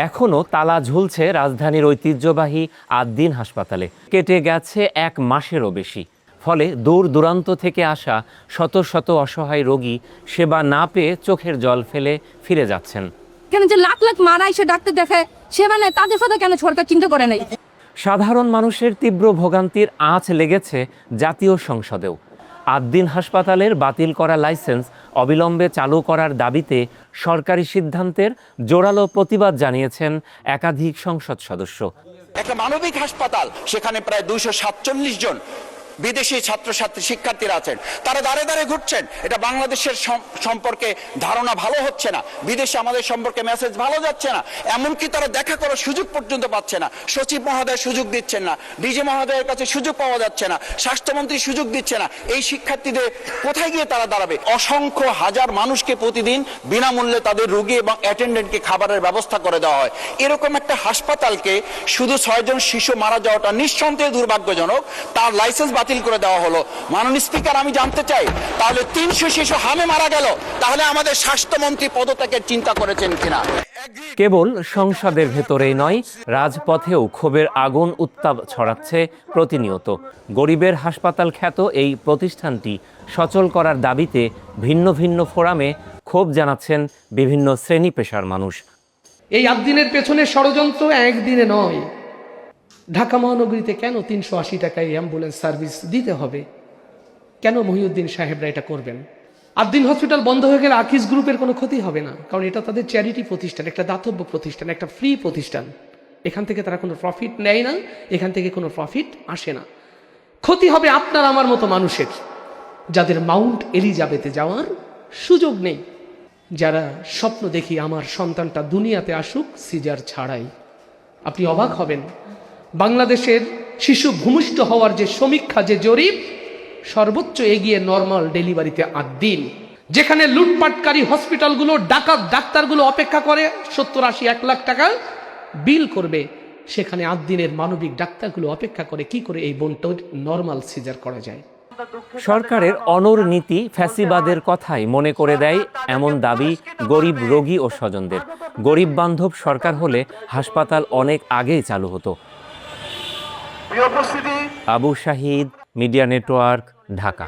এখনও তালা ঝুলছে রাজধানীর ঐতিহ্যবাহী আদ্দিন হাসপাতালে। কেটে গেছে 1 মাসেরও বেশি। ফলে দূর দূরান্ত থেকে আসা শত শত অসহায় রোগী সেবা না পেয়ে চোখের জল ফেলে ফিরে যাচ্ছেন। কেন যে লাখ লাখ মারা এসে ডাক্তার দেখায় সেবা নেয়, তাদের কথা কেন সরকার চিন্তা করে নাই? সাধারণ মানুষের তীব্র ভোগান্তির আঁচ লেগেছে জাতীয় সংসদেও। আদ্দিন হাসপাতালের বাতিল করা লাইসেন্স অবিলম্বে চালু করার দাবিতে সরকারি সিদ্ধান্তের জোরালো প্রতিবাদ জানিয়েছেন একাধিক সংসদ সদস্য। একটা মানবিক হাসপাতাল, সেখানে প্রায় 247 জন বিদেশি ছাত্রছাত্রী শিক্ষার্থীরা আছেন, তারা দাঁড়ে দাঁড়ে ঘুরছেন। এটা বাংলাদেশের সম্পর্কে ধারণা ভালো হচ্ছে না, বিদেশে আমাদের সম্পর্কে মেসেজ ভালো যাচ্ছে না, এমনকি তারা দেখা করার সুযোগ পর্যন্ত পাচ্ছে না। সচিব মহোদয় সুযোগ দিচ্ছেন না, ডিজি মহোদয়ের কাছে সুযোগ পাওয়া যাচ্ছে না, স্বাস্থ্যমন্ত্রী সুযোগ দিচ্ছে না। এই শিক্ষার্থীদের কোথায় গিয়ে তারা দাঁড়াবে? অসংখ্য হাজার মানুষকে প্রতিদিন বিনামূল্যে তাদের রোগী এবং অ্যাটেন্ডেন্টকে খাবারের ব্যবস্থা করে দেওয়া হয়। এরকম একটা হাসপাতালকে শুধু 6 জন শিশু মারা যাওয়াটা নিঃসন্দেহে দুর্ভাগ্যজনক, তার লাইসেন্স বাতিল করে দেওয়া হলো। মাননীয় স্পিকার, আমি জানতে চাই, তাহলে 300 শিশু হামে মারা গেল, তাহলে আমাদের স্বাস্থ্যমন্ত্রী পদত্যাগের চিন্তা করেছেন কিনা? কেবল সংসদের ভেতরেই নয়, রাজপথেও ক্ষোভের আগুন উত্তাপ ছড়াচ্ছে প্রতিনিয়ত। গরিবের হাসপাতাল খ্যাত এই প্রতিষ্ঠানটি সচল করার দাবিতে ভিন্ন ভিন্ন ফোরামে ক্ষোভ জানাচ্ছেন বিভিন্ন শ্রেণী পেশার মানুষ। এই আদ্দিনের পেছনে ষড়যন্ত্র একদিনে নয়। ঢাকা মহানগরীতে কেন 380 টাকায় অ্যাম্বুলেন্স সার্ভিস দিতে হবে? কেন মহিউদ্দিন সাহেবরা এটা করবেন? আদ্দিন হসপিটাল বন্ধ হয়ে গেলে আকিস গ্রুপের কোনো ক্ষতি হবে না, কারণ এটা তাদের চ্যারিটি প্রতিষ্ঠান, একটা দাতব্য প্রতিষ্ঠান, একটা ফ্রি প্রতিষ্ঠান। এখান থেকে তারা কোনো প্রফিট নেয় না, এখান থেকে কোনো প্রফিট আসে না। ক্ষতি হবে আপনার আমার মতো মানুষের, যাদের মাউন্ট এলিজাবেথে যাওয়ার সুযোগ নেই, যারা স্বপ্ন দেখি আমার সন্তানটা দুনিয়াতে আসুক সিজার ছাড়াই। আপনি অবাক হবেন, বাংলাদেশের শিশু ভূমিষ্ঠ হওয়ার যে সমীক্ষা, যে জরিপ, সর্বোচ্চ এগিয়ে নর্মাল ডেলিভারিতে আদ্দিন। যেখানে লুটপাটকারী হসপিটালগুলো, ডাকাত ডাক্তারগুলো অপেক্ষা করে 70-80 1 লাখ টাকা বিল করবে, সেখানে আদ্দিনের মানবিক ডাক্তারগুলো অপেক্ষা করে কি করে এই বোনটার নর্মাল সিজার করা যায়। সরকারের অনড় নীতি ফ্যাসিবাদের কথাই মনে করে দেয় এমন দাবি গরিব রোগী ও স্বজনদের। গরিব বান্ধব সরকার হলে হাসপাতাল অনেক আগেই চালু হতো। Abu Shahid, media network, Dhaka.